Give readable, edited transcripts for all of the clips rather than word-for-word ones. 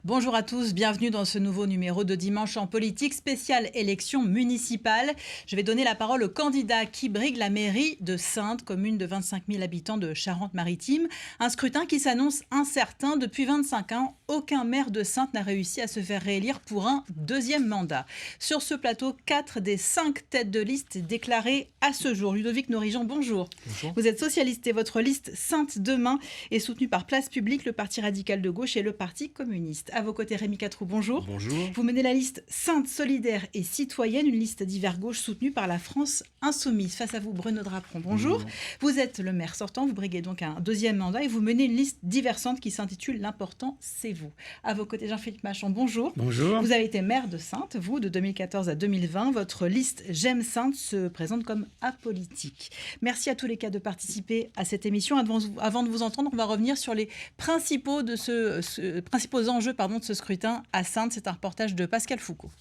Bonjour à tous, bienvenue dans ce nouveau numéro de Dimanche en politique, spéciale élection municipale. Je vais donner la parole au candidat qui brigue la mairie de Saintes, commune de 25 000 habitants de Charente-Maritime. Un scrutin qui s'annonce incertain. Depuis 25 ans, aucun maire de Saintes n'a réussi à se faire réélire pour un deuxième mandat. Sur ce plateau, 4 des 5 têtes de liste déclarées à ce jour. Ludovic Norijan, bonjour. Bonjour. Vous êtes socialiste et votre liste Saintes Demain est soutenue par Place Publique, le Parti radical de gauche et le Parti communiste. À vos côtés, Rémi Catrou, bonjour. Bonjour. Vous menez la liste Saintes, solidaire et citoyenne, une liste divers gauche soutenue par la France insoumise. Face à vous, Bruno Drapron, bonjour. Vous êtes le maire sortant, vous briguez donc un deuxième mandat et vous menez une liste diversante qui s'intitule L'important, c'est vous. À vos côtés, Jean-Philippe Machon, bonjour. Bonjour. Vous avez été maire de Saintes, vous, de 2014 à 2020. Votre liste J'aime Saintes se présente comme apolitique. Merci à tous les cas de participer à cette émission. Avant de vous entendre, on va revenir sur les principaux enjeux de ce scrutin à Saintes. C'est un reportage de Pascal Foucault.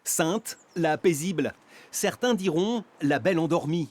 Saintes, la paisible. Certains diront la belle endormie.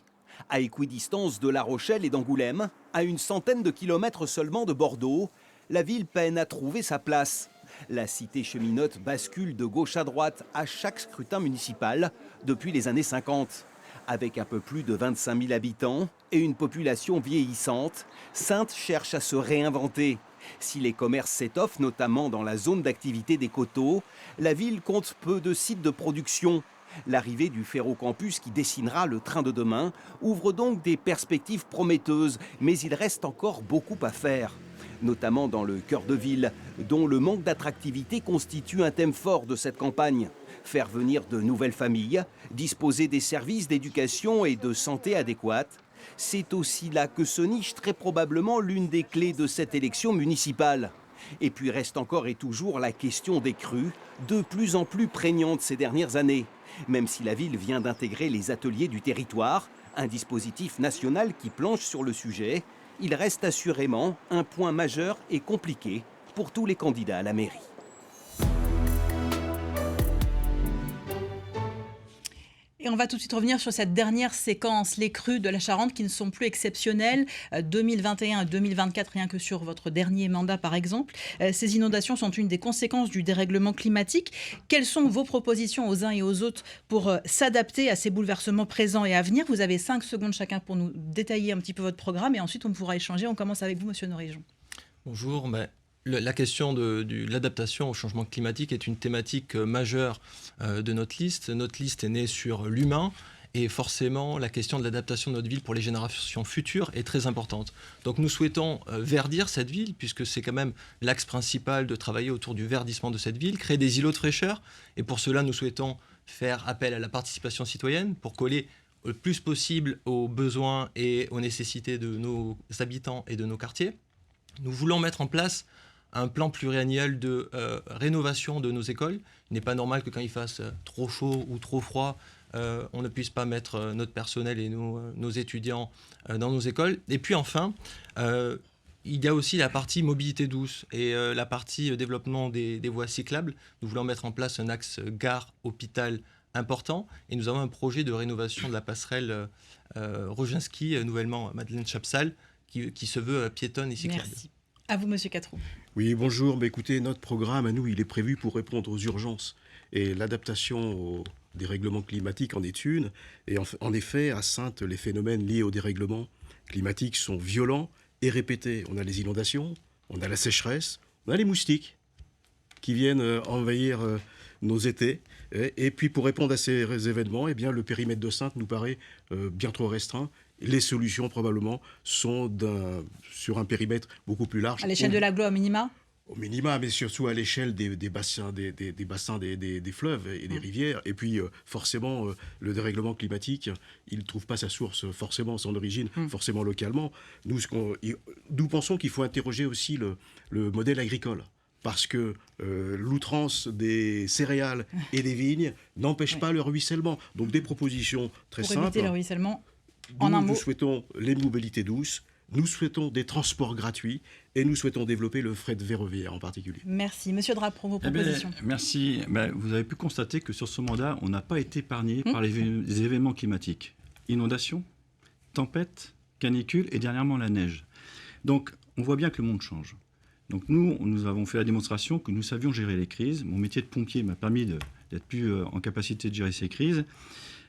À équidistance de La Rochelle et d'Angoulême, à une centaine de kilomètres seulement de Bordeaux, la ville peine à trouver sa place. La cité cheminote bascule de gauche à droite à chaque scrutin municipal depuis les années 50. Avec un peu plus de 25 000 habitants et une population vieillissante, Saintes cherche à se réinventer. Si les commerces s'étoffent, notamment dans la zone d'activité des coteaux, la ville compte peu de sites de production. L'arrivée du ferrocampus qui dessinera le train de demain ouvre donc des perspectives prometteuses, mais il reste encore beaucoup à faire. Notamment dans le cœur de ville, dont le manque d'attractivité constitue un thème fort de cette campagne. Faire venir de nouvelles familles, disposer des services d'éducation et de santé adéquates, c'est aussi là que se niche très probablement l'une des clés de cette élection municipale. Et puis reste encore et toujours la question des crues, de plus en plus prégnante ces dernières années. Même si la ville vient d'intégrer les ateliers du territoire, un dispositif national qui planche sur le sujet, il reste assurément un point majeur et compliqué pour tous les candidats à la mairie. Et on va tout de suite revenir sur cette dernière séquence, les crues de la Charente qui ne sont plus exceptionnelles. 2021 et 2024, rien que sur votre dernier mandat par exemple. Ces inondations sont une des conséquences du dérèglement climatique. Quelles sont vos propositions aux uns et aux autres pour s'adapter à ces bouleversements présents et à venir? Vous avez 5 secondes chacun pour nous détailler un petit peu votre programme et ensuite on pourra échanger. On commence avec vous, monsieur Norijan. Bonjour. La question de l'adaptation au changement climatique est une thématique majeure de notre liste. Notre liste est née sur l'humain et forcément la question de l'adaptation de notre ville pour les générations futures est très importante. Donc nous souhaitons verdir cette ville puisque c'est quand même l'axe principal de travailler autour du verdissement de cette ville, créer des îlots de fraîcheur et pour cela nous souhaitons faire appel à la participation citoyenne pour coller le plus possible aux besoins et aux nécessités de nos habitants et de nos quartiers. Nous voulons mettre en place un plan pluriannuel de rénovation de nos écoles. Il n'est pas normal que quand il fasse trop chaud ou trop froid, on ne puisse pas mettre notre personnel et nos étudiants dans nos écoles. Et puis enfin, il y a aussi la partie mobilité douce et la partie développement des voies cyclables. Nous voulons mettre en place un axe gare-hôpital important et nous avons un projet de rénovation de la passerelle Roginski, nouvellement Madeleine-Chapsal, qui se veut piétonne et cyclable. Merci. À vous, monsieur Catrou. Oui, bonjour. Écoutez, notre programme, à nous, il est prévu pour répondre aux urgences. Et l'adaptation au dérèglement climatique en est une. Et en effet, à Saintes, les phénomènes liés au dérèglement climatique sont violents et répétés. On a les inondations, on a la sécheresse, on a les moustiques qui viennent envahir nos étés. Et puis, pour répondre à ces événements, eh bien, le périmètre de Saintes nous paraît bien trop restreint. Les solutions, probablement, sont sur un périmètre beaucoup plus large. À l'échelle de l'agglo, au minima? Au minima, mais surtout à l'échelle des bassins, des fleuves et des rivières. Et puis, forcément, le dérèglement climatique, il ne trouve pas sa source, forcément, son origine, forcément localement. Nous pensons qu'il faut interroger aussi le modèle agricole. Parce que l'outrance des céréales et des vignes n'empêche pas le ruissellement. Donc, des propositions très simples. Pour éviter le ruissellement. En un mot. Nous souhaitons les mobilités douces, nous souhaitons des transports gratuits et nous souhaitons développer le fret ferroviaire en particulier. Merci. Monsieur Drapron, vos propositions. Merci. Vous avez pu constater que sur ce mandat, on n'a pas été épargné par les événements climatiques. Inondations, tempêtes, canicules et dernièrement la neige. Donc, on voit bien que le monde change. Donc nous avons fait la démonstration que nous savions gérer les crises. Mon métier de pompier m'a permis d'être plus en capacité de gérer ces crises.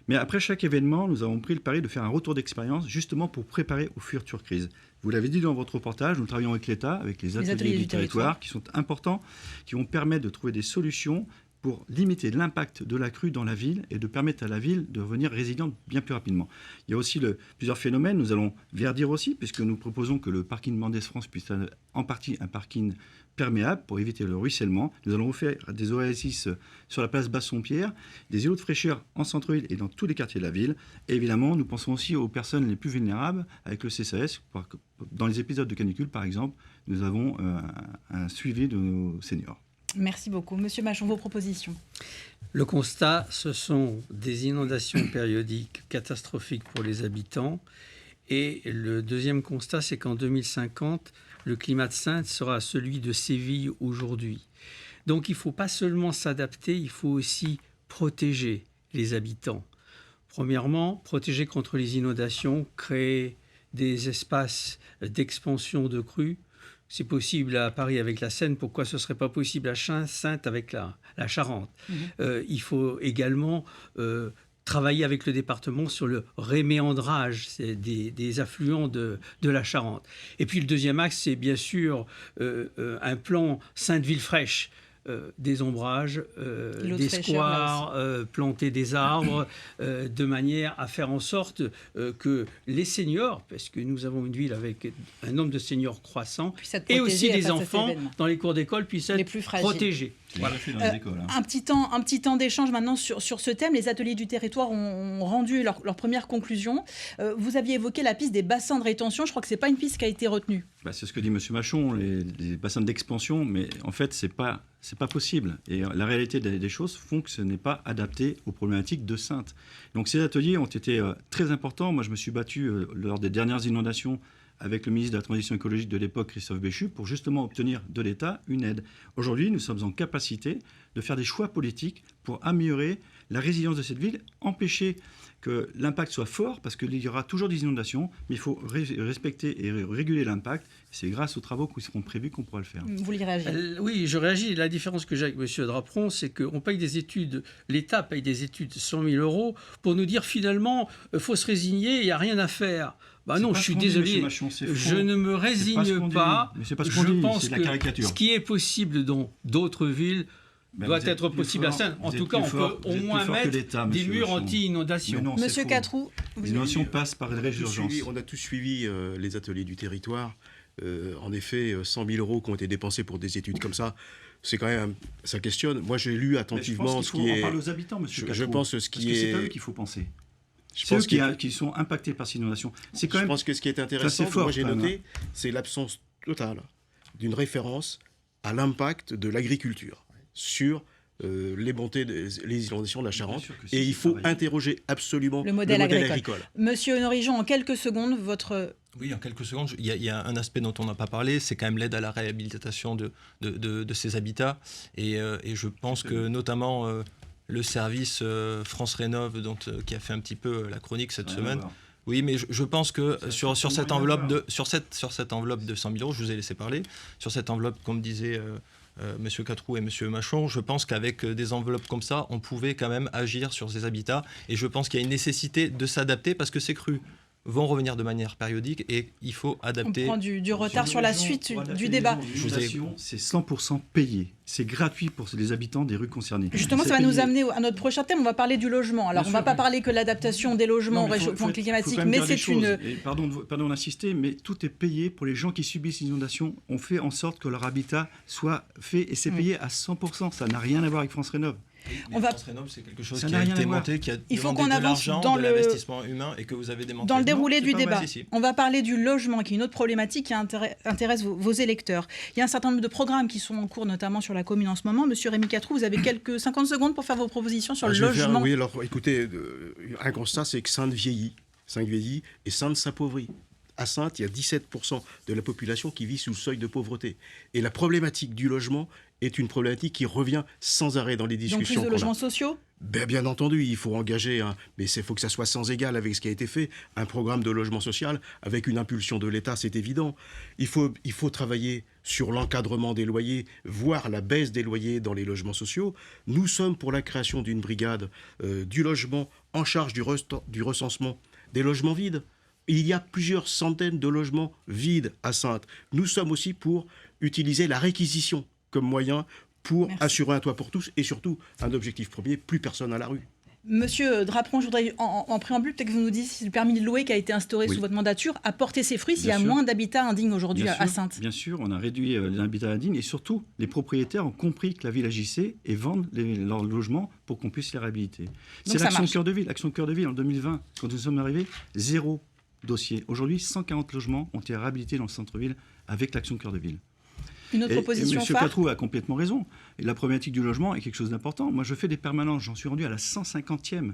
Mais après chaque événement, nous avons pris le pari de faire un retour d'expérience, justement pour préparer aux futures crises. Vous l'avez dit dans votre reportage, nous travaillons avec l'État, avec les ateliers du territoire, qui sont importants, qui vont permettre de trouver des solutions pour limiter l'impact de la crue dans la ville et de permettre à la ville de devenir résiliente bien plus rapidement. Il y a aussi plusieurs phénomènes. Nous allons verdir aussi, puisque nous proposons que le parking Mendès France puisse être en partie un parking perméable pour éviter le ruissellement. Nous allons refaire des oasis sur la place Bassompierre, des îlots de fraîcheur en centre-ville et dans tous les quartiers de la ville. Et évidemment, nous pensons aussi aux personnes les plus vulnérables avec le CCAS. Dans les épisodes de canicule, par exemple, nous avons un suivi de nos seniors. Merci beaucoup. Monsieur Machon, vos propositions. Le constat, ce sont des inondations périodiques catastrophiques pour les habitants. Et le deuxième constat, c'est qu'en 2050, le climat de Saintes sera celui de Séville aujourd'hui. Donc il ne faut pas seulement s'adapter, il faut aussi protéger les habitants. Premièrement, protéger contre les inondations, créer des espaces d'expansion de crues. C'est possible à Paris avec la Seine, pourquoi ce ne serait pas possible à Saintes avec la Charente? Il faut également travailler avec le département sur le réméandrage des affluents de la Charente. Et puis le deuxième axe, c'est bien sûr un plan Sainte-Ville-Fraîche. Des ombrages, des squares, planter des arbres, de manière à faire en sorte que les seniors, parce que nous avons une ville avec un nombre de seniors croissant, et aussi des enfants dans les cours d'école puissent être protégés. Voilà. Un petit temps d'échange maintenant sur ce thème. Les ateliers du territoire ont rendu leur première conclusion. Vous aviez évoqué la piste des bassins de rétention. Je crois que ce n'est pas une piste qui a été retenue. C'est ce que dit M. Machon, les bassins d'expansion, mais en fait, c'est pas possible. Et la réalité des choses font que ce n'est pas adapté aux problématiques de Saintes. Donc ces ateliers ont été très importants. Moi, je me suis battu lors des dernières inondations avec le ministre de la Transition écologique de l'époque, Christophe Béchu, pour justement obtenir de l'État une aide. Aujourd'hui, nous sommes en capacité de faire des choix politiques pour améliorer la résilience de cette ville, empêcher que l'impact soit fort, parce qu'il y aura toujours des inondations, mais il faut respecter et réguler l'impact. C'est grâce aux travaux qui seront prévus qu'on pourra le faire. Vous voulez réagir? Oui, je réagis. La différence que j'ai avec M. Draperon, c'est qu'on paye des études, l'État paye des études 100 000 € pour nous dire finalement, il faut se résigner, il n'y a rien à faire. Non, je suis désolé, Machon, je ne me résigne pas. Mais c'est pas ce qu'on dit, je pense c'est la que caricature. Ce qui est possible dans d'autres villes doit être possible à Saintes. En tout cas, on peut au moins mettre des murs anti-inondation. Monsieur Catroux, les inondations passent par des d'urgence. On a tous suivi les ateliers du territoire. En effet, 100 000 € qui ont été dépensés pour des études comme ça, c'est quand même, ça questionne. Moi, j'ai lu attentivement ce qui est. On parle aux habitants, monsieur Catroux. Je pense ce qui est. C'est pas eux qu'il faut penser. C'est eux qui sont impactés par ces inondations. Je pense que ce qui est intéressant, moi j'ai noté, c'est l'absence totale d'une référence à l'impact de l'agriculture sur les inondations de la Charente. Et il faut interroger absolument le modèle agricole. Monsieur Honoré-Jean, en quelques secondes, votre... Oui, en quelques secondes, il y a un aspect dont on n'a pas parlé, c'est quand même l'aide à la réhabilitation de ces habitats. Et je pense que notamment... le service France Rénov' qui a fait un petit peu la chronique cette semaine. Oui, mais je pense que sur cette enveloppe de 100 000 €, je vous ai laissé parler, sur cette enveloppe, comme disaient M. Catroux et M. Machon, je pense qu'avec des enveloppes comme ça, on pouvait quand même agir sur ces habitats. Et je pense qu'il y a une nécessité de s'adapter parce que ces crues vont revenir de manière périodique et il faut adapter. On prend du retard sur la suite du débat. C'est 100% payé. C'est gratuit pour les habitants des rues concernées. Justement, ça va nous amener à notre prochain thème. On va parler du logement. Alors, on ne va pas parler que de l'adaptation des logements au réchauffement climatique, mais c'est une... Pardon d'insister, mais tout est payé pour les gens qui subissent l'inondation. On fait en sorte que leur habitat soit fait et c'est payé à 100%. Ça n'a rien à voir avec France Rénov'. France Rénov', c'est quelque chose qui a été monté, qui a demandé de l'argent, de l'investissement humain et que vous avez démantelé. Dans le déroulé du débat, on va parler du logement, qui est une autre problématique qui intéresse vos électeurs. Il y a un certain nombre de programmes qui sont en cours, notamment sur la commune en ce moment. Monsieur Rémi Catroux, vous avez quelques 50 secondes pour faire vos propositions sur le logement. Oui, alors écoutez, un constat, c'est que Saintes vieillit et Saintes s'appauvrit. À Saintes, il y a 17% de la population qui vit sous le seuil de pauvreté. Et la problématique du logement est une problématique qui revient sans arrêt dans les discussions. Donc plus de logements sociaux ? Bien entendu, il faut engager, mais il faut que ça soit sans égal avec ce qui a été fait, un programme de logement social avec une impulsion de l'État, c'est évident. Il faut travailler sur l'encadrement des loyers, voire la baisse des loyers dans les logements sociaux. Nous sommes pour la création d'une brigade du logement en charge du recensement des logements vides. Il y a plusieurs centaines de logements vides à Saintes. Nous sommes aussi pour utiliser la réquisition comme moyen pour assurer un toit pour tous et surtout un objectif premier, plus personne à la rue. Monsieur Draperon, je voudrais en préambule peut-être que vous nous disiez si le permis de louer qui a été instauré sous votre mandature a porté ses fruits, s'il y a moins d'habitat indigne aujourd'hui à Saintes. Bien sûr, on a réduit l'habitat indigne et surtout les propriétaires ont compris que la ville agissait et vendent leurs logements pour qu'on puisse les réhabiliter. C'est l'action Cœur de Ville. L'action Cœur de Ville en 2020, quand nous sommes arrivés, 0 dossier. Aujourd'hui, 140 logements ont été réhabilités dans le centre-ville avec l'action Cœur de Ville. Une autre proposition phare. M. Catrou a complètement raison. Et la problématique du logement est quelque chose d'important. Moi, je fais des permanences. J'en suis rendu à la 150e.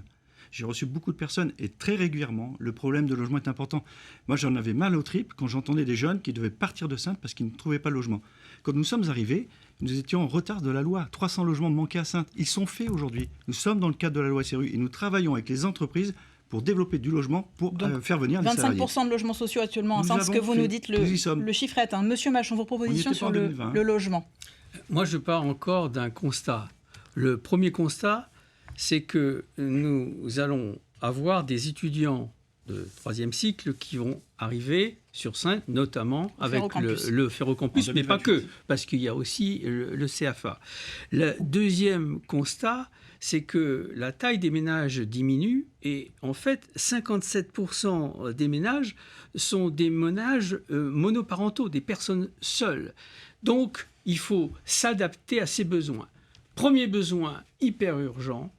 J'ai reçu beaucoup de personnes et très régulièrement, le problème de logement est important. Moi, j'en avais mal aux tripes quand j'entendais des jeunes qui devaient partir de Saintes parce qu'ils ne trouvaient pas de logement. Quand nous sommes arrivés, nous étions en retard de la loi. 300 logements manquaient à Saintes. Ils sont faits aujourd'hui. Nous sommes dans le cadre de la loi SRU et nous travaillons avec les entreprises pour développer du logement, pour faire venir les salariés. 25% de logements sociaux actuellement en Saintes, ce que vous nous dites, le chiffre est. Monsieur Machon, vos propositions sur le logement. Moi, je pars encore d'un constat. Le premier constat, c'est que nous allons avoir des étudiants de 3e cycle qui vont arriver sur Saintes, notamment avec le Ferrocampus, mais pas que, parce qu'il y a aussi le CFA. Le deuxième constat, c'est que la taille des ménages diminue et en fait 57% des ménages sont des ménages monoparentaux, des personnes seules. Donc il faut s'adapter à ces besoins. Premier besoin hyper urgent,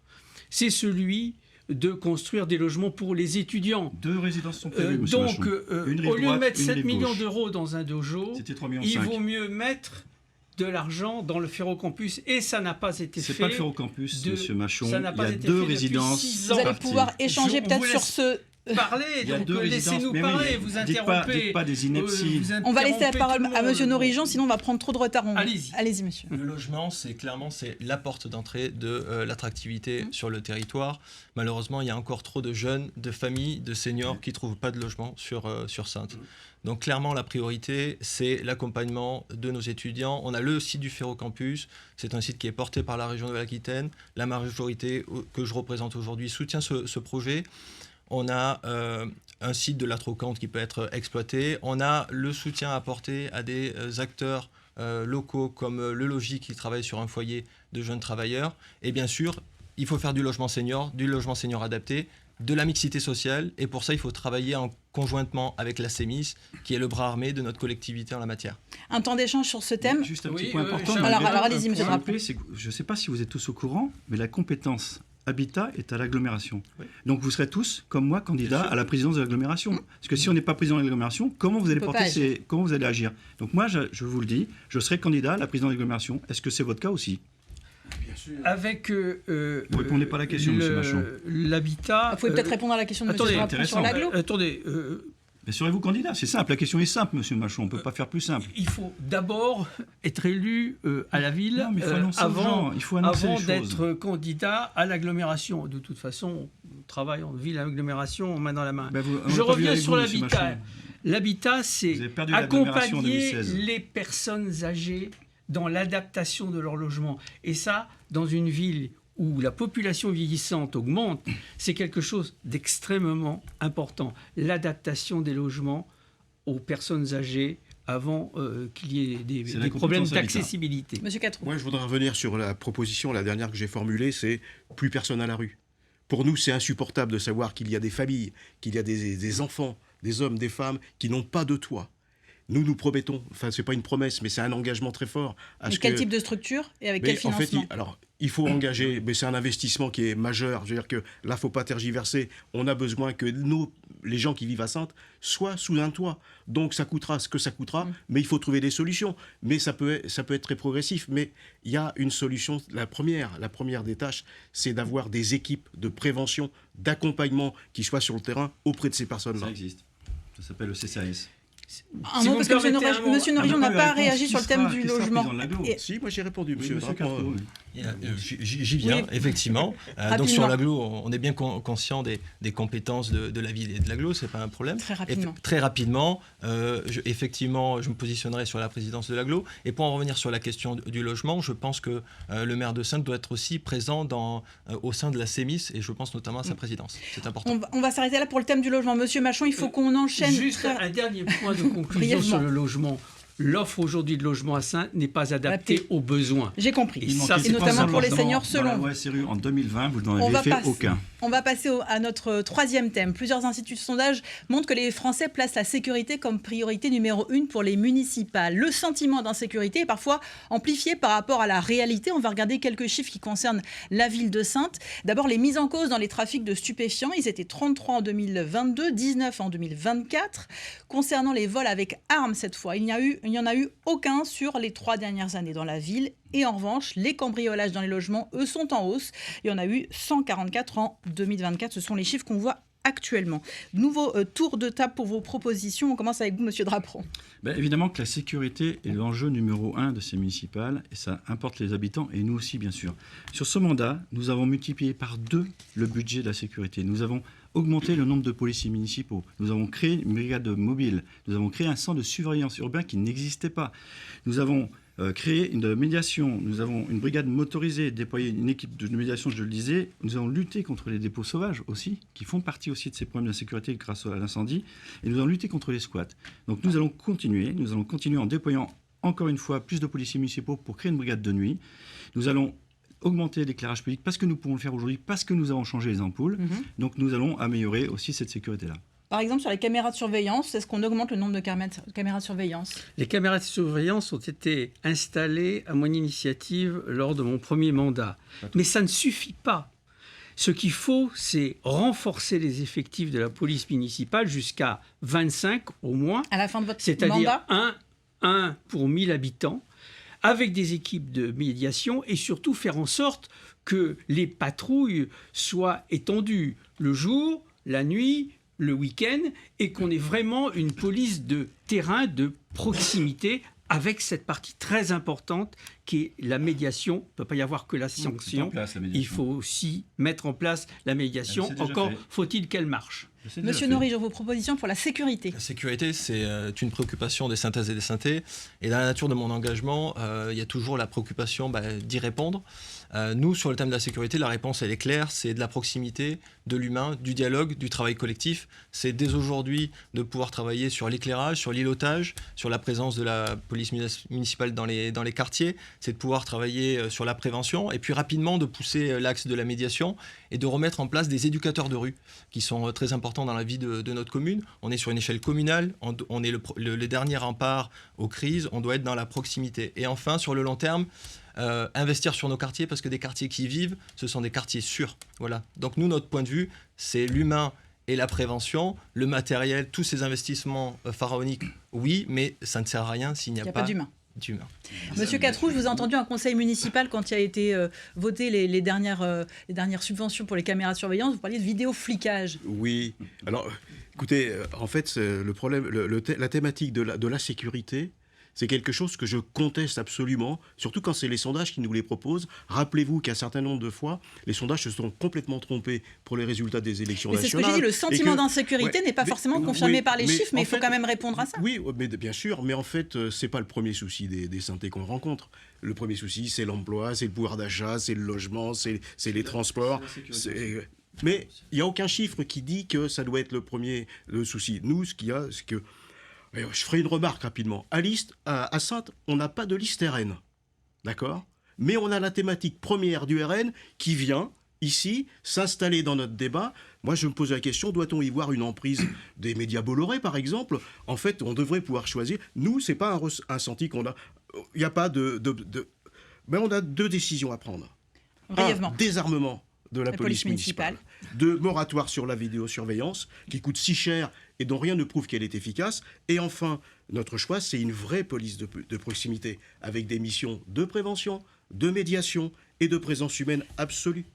c'est celui de construire des logements pour les étudiants. 2 résidences sont prévues, monsieur Machon. Au lieu de mettre 7 millions d'euros dans un dojo, il 3,5 vaut mieux mettre de l'argent dans le Ferrocampus et ça n'a pas été fait. C'est pas le Ferrocampus, monsieur Machon. Ça n'a pas il y a été 2 fait résidences. Vous allez pouvoir échanger peut-être sur ce... Parler, donc laissez-nous parler, vous interrompez. Dites pas des inepties. On va laisser la parole à monsieur Norijan, sinon on va prendre trop de retard. Allez-y, monsieur. Le logement, c'est la porte d'entrée de l'attractivité sur le territoire. Malheureusement, il y a encore trop de jeunes, de familles, de seniors qui ne trouvent pas de logement sur Saintes. Donc clairement, la priorité, c'est l'accompagnement de nos étudiants. On a le site du Ferrocampus, c'est un site qui est porté par la région de l'Aquitaine. La majorité que je représente aujourd'hui soutient ce projet. On a un site de la Trocante qui peut être exploité. On a le soutien apporté à des acteurs locaux comme le Logis qui travaille sur un foyer de jeunes travailleurs. Et bien sûr, il faut faire du logement senior adapté, de la mixité sociale. Et pour ça, il faut travailler conjointement avec la CEMIS, qui est le bras armé de notre collectivité en la matière. Un temps d'échange sur ce thème. Juste un petit point important. Alors allez-y, monsieur Drapeau. Je ne sais pas si vous êtes tous au courant, mais la compétence habitat est à l'agglomération. Oui. Donc vous serez tous, comme moi, candidats à la présidence de l'agglomération. Parce que si on n'est pas président de l'agglomération, comment vous allez agir? Donc moi, je vous le dis, je serai candidat à la présidence de l'agglomération. Est-ce que c'est votre cas aussi? Bien sûr. Avec vous ne répondez pas à la question, monsieur Machon. L'habitat... Vous pouvez peut-être répondre à la question de monsieur Drapeau sur l'agglo. Attendez... Mais serez-vous candidat? C'est simple, la question est simple, monsieur Machon, on ne peut pas faire plus simple. Il faut d'abord être élu à la ville avant d'être candidat à l'agglomération. De toute façon, on travaille en ville, à l'agglomération, main dans la main. Je reviens sur l'habitat. L'habitat, c'est accompagner les personnes âgées dans l'adaptation de leur logement. Et ça, dans une ville où la population vieillissante augmente, c'est quelque chose d'extrêmement important. L'adaptation des logements aux personnes âgées avant qu'il y ait des problèmes d'accessibilité. Monsieur Catrou. Moi, je voudrais revenir sur la proposition, la dernière que j'ai formulée, c'est plus personne à la rue. Pour nous, c'est insupportable de savoir qu'il y a des familles, qu'il y a des enfants, des hommes, des femmes qui n'ont pas de toit. Nous promettons, enfin c'est pas une promesse, mais c'est un engagement très fort. Quel type de structure et avec quel financement? En fait, il faut engager, mais c'est un investissement qui est majeur. Je veux dire que là, faut pas tergiverser. On a besoin que les gens qui vivent à Saintes soient sous un toit. Donc ça coûtera ce que ça coûtera, mais il faut trouver des solutions. Mais ça peut être très progressif. Mais il y a une solution. La première des tâches, c'est d'avoir des équipes de prévention, d'accompagnement qui soient sur le terrain auprès de ces personnes-là. Ça existe. Ça s'appelle le CCAS. Parce que monsieur Norijan n'a pas réagi sur le thème du logement. Si, moi j'ai répondu, monsieur Drapeau. J'y viens, Oui. effectivement. Donc sur l'agglo, on est bien conscient des compétences de la ville et de l'agglo, c'est pas un problème. Très rapidement. Très rapidement, effectivement, je me positionnerai sur la présidence de l'agglo. Et pour en revenir sur la question du logement, je pense que le maire de Saintes doit être aussi présent au sein de la CEMIS, et je pense notamment à sa présidence. C'est important. On va s'arrêter là pour le thème du logement. Monsieur Machon, il faut qu'on enchaîne. Juste un dernier point de conclusion sur le logement. L'offre aujourd'hui de logement à Saintes n'est pas adaptée aux besoins. J'ai compris. Et notamment pour les seniors Dans la selon. loi SRU en 2020, vous n'en avez fait aucun. On va passer à notre troisième thème. Plusieurs instituts de sondage montrent que les Français placent la sécurité comme priorité numéro 1 pour les municipales. Le sentiment d'insécurité est parfois amplifié par rapport à la réalité. On va regarder quelques chiffres qui concernent la ville de Saintes. D'abord, les mises en cause dans les trafics de stupéfiants. Ils étaient 33 en 2022, 19 en 2024. Concernant les vols avec armes cette fois, il n'y en a eu aucun sur les 3 dernières années dans la ville. Et en revanche, les cambriolages dans les logements, eux, sont en hausse. Il y en a eu 144 en 2024. Ce sont les chiffres qu'on voit actuellement. Nouveau tour de table pour vos propositions. On commence avec vous, Monsieur Draperon. Évidemment que la sécurité est l'enjeu numéro 1 de ces municipales, et ça importe les habitants et nous aussi, bien sûr. Sur ce mandat, nous avons multiplié par 2 le budget de la sécurité. Nous avons augmenté le nombre de policiers municipaux. Nous avons créé une brigade mobile. Nous avons créé un centre de surveillance urbain qui n'existait pas. Nous avons créé une médiation, nous avons une brigade motorisée, déployé une équipe de médiation, je le disais. Nous avons lutté contre les dépôts sauvages aussi, qui font partie aussi de ces problèmes d'insécurité grâce à l'incendie. Et nous allons lutter contre les squats. Donc nous allons continuer en déployant encore une fois plus de policiers municipaux pour créer une brigade de nuit. Nous allons augmenter l'éclairage public parce que nous pouvons le faire aujourd'hui, parce que nous avons changé les ampoules. Donc nous allons améliorer aussi cette sécurité-là. Par exemple, sur les caméras de surveillance, est-ce qu'on augmente le nombre de caméras de surveillance ? Les caméras de surveillance ont été installées à mon initiative lors de mon premier mandat. Mais ça ne suffit pas. Ce qu'il faut, c'est renforcer les effectifs de la police municipale jusqu'à 25 au moins. À la fin de votre c'est-à-dire mandat ? un pour 1000 habitants, avec des équipes de médiation et surtout faire en sorte que les patrouilles soient étendues le jour, la nuit, le week-end, et qu'on ait vraiment une police de terrain, de proximité, avec cette partie très importante qui est la médiation. Il ne peut pas y avoir que la sanction. Il faut aussi mettre en place la médiation. Encore faut-il qu'elle marche. Monsieur Nory, vos propositions pour la sécurité. La sécurité, c'est une préoccupation des Saintaises et des Saintais. Et dans la nature de mon engagement, il y a toujours la préoccupation d'y répondre. Nous, sur le thème de la sécurité, la réponse, elle est claire. C'est de la proximité, de l'humain, du dialogue, du travail collectif. C'est dès aujourd'hui de pouvoir travailler sur l'éclairage, sur l'îlotage, sur la présence de la police municipale dans les quartiers. C'est de pouvoir travailler sur la prévention. Et puis rapidement, de pousser l'axe de la médiation et de remettre en place des éducateurs de rue qui sont très importants dans la vie de notre commune. On est sur une échelle communale, on est le dernier rempart aux crises, on doit être dans la proximité. Et enfin, sur le long terme, investir sur nos quartiers, parce que des quartiers qui vivent, ce sont des quartiers sûrs. Voilà. Donc nous, notre point de vue, c'est l'humain et la prévention, le matériel, tous ces investissements pharaoniques, oui, mais ça ne sert à rien s'il n'y a pas d'humain. Monsieur Catrou, je vous ai entendu en conseil municipal quand il a été voté les dernières subventions pour les caméras de surveillance, vous parliez de vidéoflicage. Oui, alors écoutez, en fait, le problème, la thématique de la sécurité, c'est quelque chose que je conteste absolument, surtout quand c'est les sondages qui nous les proposent. Rappelez-vous qu'un certain nombre de fois, les sondages se sont complètement trompés pour les résultats des élections nationales. C'est ce que j'ai dit, le sentiment d'insécurité n'est pas forcément confirmé par les chiffres, mais il faut quand même répondre à ça. Oui, mais bien sûr, mais en fait, c'est pas le premier souci des Saintais qu'on rencontre. Le premier souci, c'est l'emploi, c'est le pouvoir d'achat, c'est le logement, c'est les transports. Mais il n'y a aucun chiffre qui dit que ça doit être le souci. Nous, ce qu'il y a, c'est que... Je ferai une remarque rapidement. À Saintes, on n'a pas de liste RN, d'accord ? Mais on a la thématique première du RN qui vient, ici, s'installer dans notre débat. Moi, je me pose la question, doit-on y voir une emprise des médias Bolloré, par exemple ? En fait, on devrait pouvoir choisir. Nous, ce n'est pas un ressenti qu'on a. Il n'y a pas Mais on a 2 décisions à prendre. Brièvement. Un, désarmement de la police municipale. 2, moratoire sur la vidéosurveillance, qui coûte si cher et dont rien ne prouve qu'elle est efficace. Et enfin, notre choix, c'est une vraie police de proximité, avec des missions de prévention, de médiation et de présence humaine absolue.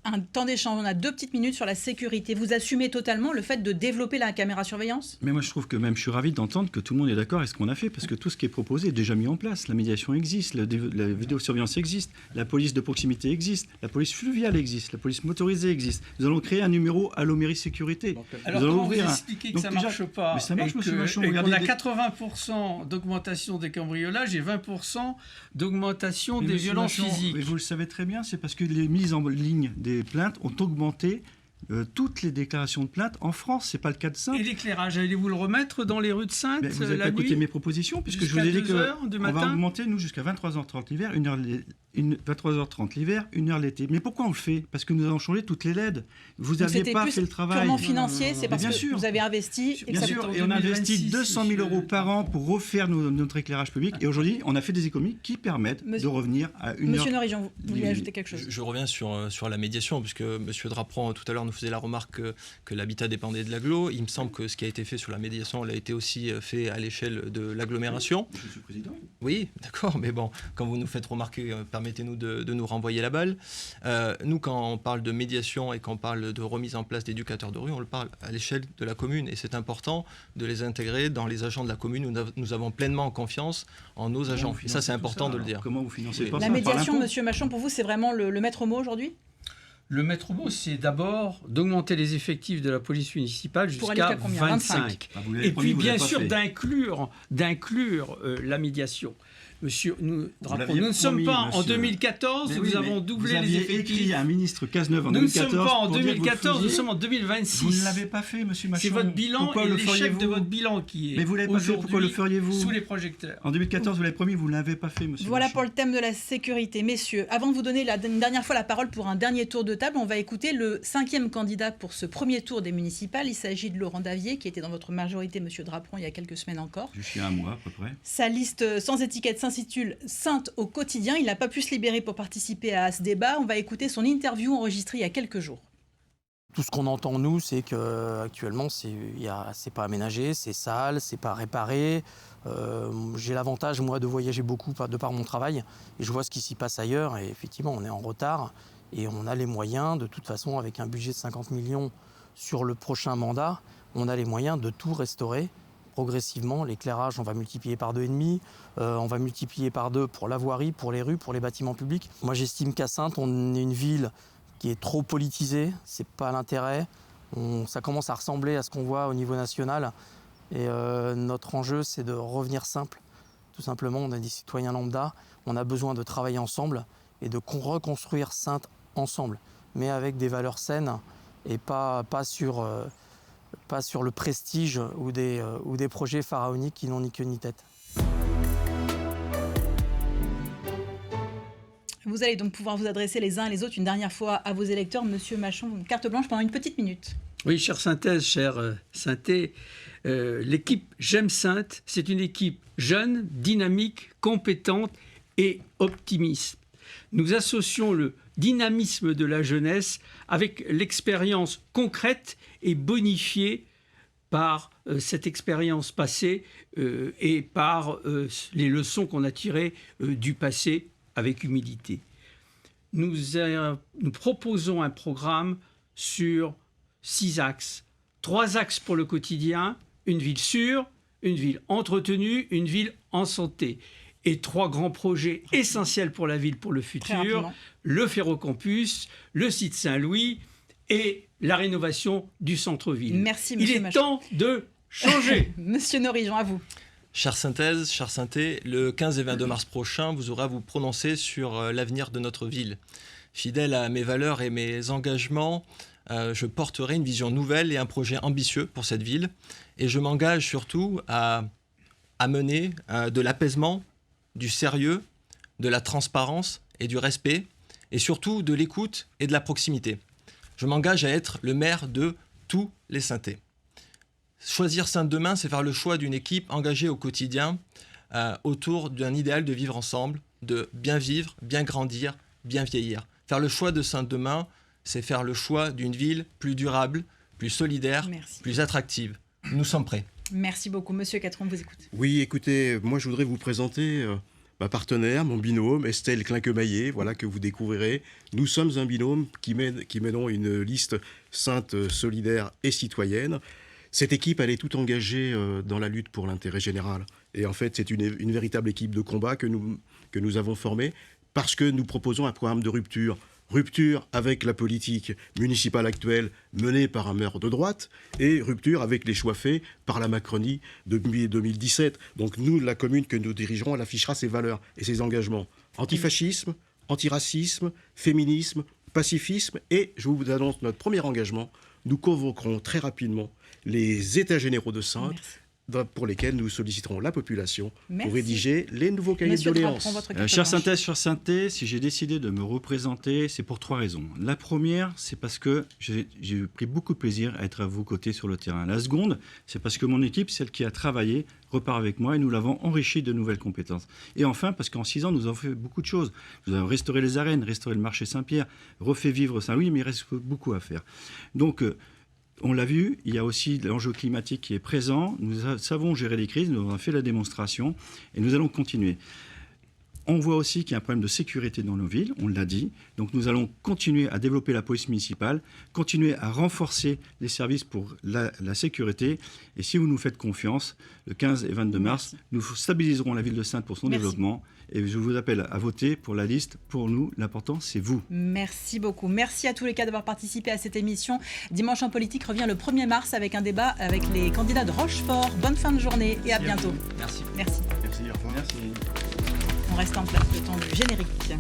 un temps d'échange. On a 2 petites minutes sur la sécurité. Vous assumez totalement le fait de développer la caméra surveillance ? Mais moi, je trouve que même, je suis ravi d'entendre que tout le monde est d'accord avec ce qu'on a fait, parce que tout ce qui est proposé est déjà mis en place. La médiation existe, la vidéosurveillance existe, la police de proximité existe, la police fluviale existe, la police motorisée existe. Nous allons créer un numéro Allo Mairie Sécurité. Alors, nous allons comment ouvrir vous expliquez que ça ne marche pas, mais ça marche, et monsieur Machon, qu'on regardez a des- 80% d'augmentation des cambriolages et 20% d'augmentation Mais des monsieur violences Machon, physiques. mais vous le savez très bien, c'est parce que les mises en ligne des plaintes ont augmenté toutes les déclarations de plainte en France. C'est pas le cas de Saintes. Et l'éclairage, allez-vous le remettre dans les rues de Saintes Mais vous n'avez pas la écouté nuit mes propositions, puisque je Jusqu'à vous ai dit 2 heures du qu'on va matin augmenter, nous, jusqu'à 23h30 l'hiver, 23h30 l'hiver, 1h l'été. Mais pourquoi on le fait? Parce que nous avons changé toutes les LED. Vous Donc n'aviez c'était pas plus fait le travail. purement financier, c'est parce bien que sûr. vous avez investi et que Bien ça sûr, en et on a investi 2026, 200 000 euros monsieur. par an pour refaire notre éclairage public. Et aujourd'hui, on a fait des économies qui permettent Monsieur- de revenir à une Monsieur heure. Norijan, vous vouliez ajouter quelque chose ? Je reviens sur la médiation, puisque M. Drapron, tout à l'heure, nous faisait la remarque que l'habitat dépendait de l'agglo. Il me semble que ce qui a été fait sur la médiation l'a été aussi fait à l'échelle de l'agglomération. Je suis président. Oui, d'accord, mais bon, quand vous nous faites remarquer, permettez-nous de nous renvoyer la balle. Nous, quand on parle de médiation et qu'on parle de remise en place d'éducateurs de rue, on le parle à l'échelle de la commune. Et c'est important de les intégrer dans les agents de la commune. Nous avons pleinement confiance en nos agents. Comment vous Et ça, c'est financez tout important ça, de le alors dire. Comment vous financez Oui. pas La ça par médiation, l'impôt Monsieur Machon, pour vous, c'est vraiment le maître mot aujourd'hui ? Le maître mot, c'est d'abord d'augmenter les effectifs de la police municipale Pour aller jusqu'à jusqu'à combien ? 25. Ah, vous l'avez Et promis, puis, vous bien l'avez pas sûr, fait. d'inclure la médiation. Monsieur Drapon, l'aviez nous ne sommes promis, pas en monsieur. 2014, Mais nous oui, mais avons doublé vous les aviez effectifs. écrit à un ministre Cazeneuve en Nous ne 2014. sommes pas en pour dire que vous le 2014, nous faisiez. sommes en 2026. Vous ne l'avez pas fait, monsieur Machon. C'est votre bilan Pourquoi et le l'échec feriez-vous de votre bilan qui est Mais vous l'avez pas fait, pourquoi le feriez-vous sous les projecteurs. En 2014, vous l'avez promis, vous ne l'avez pas fait, monsieur Voilà Machon. pour le thème de la sécurité. Messieurs, avant de vous donner une dernière fois la parole pour un dernier tour de table, on va écouter le 5e candidat pour ce premier tour des municipales. Il s'agit de Laurent Davier, qui était dans votre majorité, Monsieur Drapron, il y a quelques semaines encore. Jusqu'à un mois, à peu près. Sa liste sans étiquette s'intitule « Sainte au quotidien ». Il n'a pas pu se libérer pour participer à ce débat. On va écouter son interview enregistrée il y a quelques jours. Tout ce qu'on entend, nous, c'est qu'actuellement, c'est pas aménagé, c'est sale, c'est pas réparé. J'ai l'avantage, moi, de voyager beaucoup de par mon travail. Et je vois ce qui s'y passe ailleurs. Et effectivement, on est en retard. Et on a les moyens, de toute façon, avec un budget de 50 millions sur le prochain mandat, on a les moyens de tout restaurer progressivement. L'éclairage, on va multiplier par 2,5. On va multiplier par 2 pour la voirie, pour les rues, pour les bâtiments publics. Moi, j'estime qu'à Saintes, on est une ville qui est trop politisé, c'est pas l'intérêt. Ça commence à ressembler à ce qu'on voit au niveau national. Et notre enjeu, c'est de revenir simple. Tout simplement, on est des citoyens lambda, on a besoin de travailler ensemble et de reconstruire Saintes ensemble, mais avec des valeurs saines et pas sur le prestige ou des projets pharaoniques qui n'ont ni queue ni tête. Vous allez donc pouvoir vous adresser les uns et les autres une dernière fois à vos électeurs. Monsieur Machon, carte blanche pendant une petite minute. Oui, chère Synthèse, chère Synthé, l'équipe J'aime Saintes, c'est une équipe jeune, dynamique, compétente et optimiste. Nous associons le dynamisme de la jeunesse avec l'expérience concrète et bonifiée par cette expérience passée et par les leçons qu'on a tirées du passé avec humilité. Nous proposons un programme sur 6 axes. 3 axes pour le quotidien, une ville sûre, une ville entretenue, une ville en santé. Et 3 grands projets essentiels pour la ville pour le futur, le Ferrocampus, le site Saint-Louis et la rénovation du centre-ville. Merci, monsieur Il est Machon. temps de changer. Monsieur Norijan, à vous. Chère Synthèse, chère Synthé, le 15 et 22 mars prochain, vous aurez à vous prononcer sur l'avenir de notre ville. Fidèle à mes valeurs et mes engagements, je porterai une vision nouvelle et un projet ambitieux pour cette ville. Et je m'engage surtout à mener de l'apaisement, du sérieux, de la transparence et du respect, et surtout de l'écoute et de la proximité. Je m'engage à être le maire de tous les Synthés. Choisir Saintes demain, c'est faire le choix d'une équipe engagée au quotidien autour d'un idéal de vivre ensemble, de bien vivre, bien grandir, bien vieillir. Faire le choix de Saintes demain, c'est faire le choix d'une ville plus durable, plus solidaire, Merci. plus attractive. Nous sommes prêts. Merci beaucoup. Monsieur Catron, vous écoute. Oui, écoutez, moi je voudrais vous présenter ma partenaire, mon binôme, Estelle Clinquemaillet, voilà, que vous découvrirez. Nous sommes un binôme qui mènons une liste Saintes, solidaire et citoyenne. Cette équipe, elle est toute engagée dans la lutte pour l'intérêt général. Et en fait, c'est une véritable équipe de combat que nous avons formée parce que nous proposons un programme de rupture. Rupture avec la politique municipale actuelle menée par un maire de droite et rupture avec les choix faits par la Macronie depuis 2017. Donc nous, la commune que nous dirigerons, elle affichera ses valeurs et ses engagements. Antifascisme, antiracisme, féminisme, pacifisme et, je vous annonce notre premier engagement, nous convoquerons très rapidement les États généraux de Saintes. Merci. Pour lesquels nous solliciterons la population Merci. pour rédiger les nouveaux cahiers Monsieur de doléances. Trappron, votre carte Chère blanche. synthèse, chère synthèse, si j'ai décidé de me représenter, c'est pour 3 raisons. La première, c'est parce que j'ai pris beaucoup de plaisir à être à vos côtés sur le terrain. La seconde, c'est parce que mon équipe, celle qui a travaillé, repart avec moi et nous l'avons enrichi de nouvelles compétences. Et enfin, parce qu'en 6 ans, nous avons fait beaucoup de choses. Nous avons restauré les arènes, restauré le marché Saint-Pierre, refait vivre Saint-Louis, mais il reste beaucoup à faire. Donc, on l'a vu, il y a aussi l'enjeu climatique qui est présent. Nous savons gérer les crises, nous avons fait la démonstration et nous allons continuer. On voit aussi qu'il y a un problème de sécurité dans nos villes, on l'a dit. Donc nous allons continuer à développer la police municipale, continuer à renforcer les services pour la sécurité. Et si vous nous faites confiance, le 15 et 22 mars, nous stabiliserons la ville de Saintes pour son développement. Et je vous appelle à voter pour la liste. Pour nous, l'important, c'est vous. Merci beaucoup. Merci à tous les cas d'avoir participé à cette émission. Dimanche en politique revient le 1er mars avec un débat avec les candidats de Rochefort. Bonne fin de journée et à bientôt. Merci. Merci. Merci, au revoir. Merci. On reste en place le temps du générique.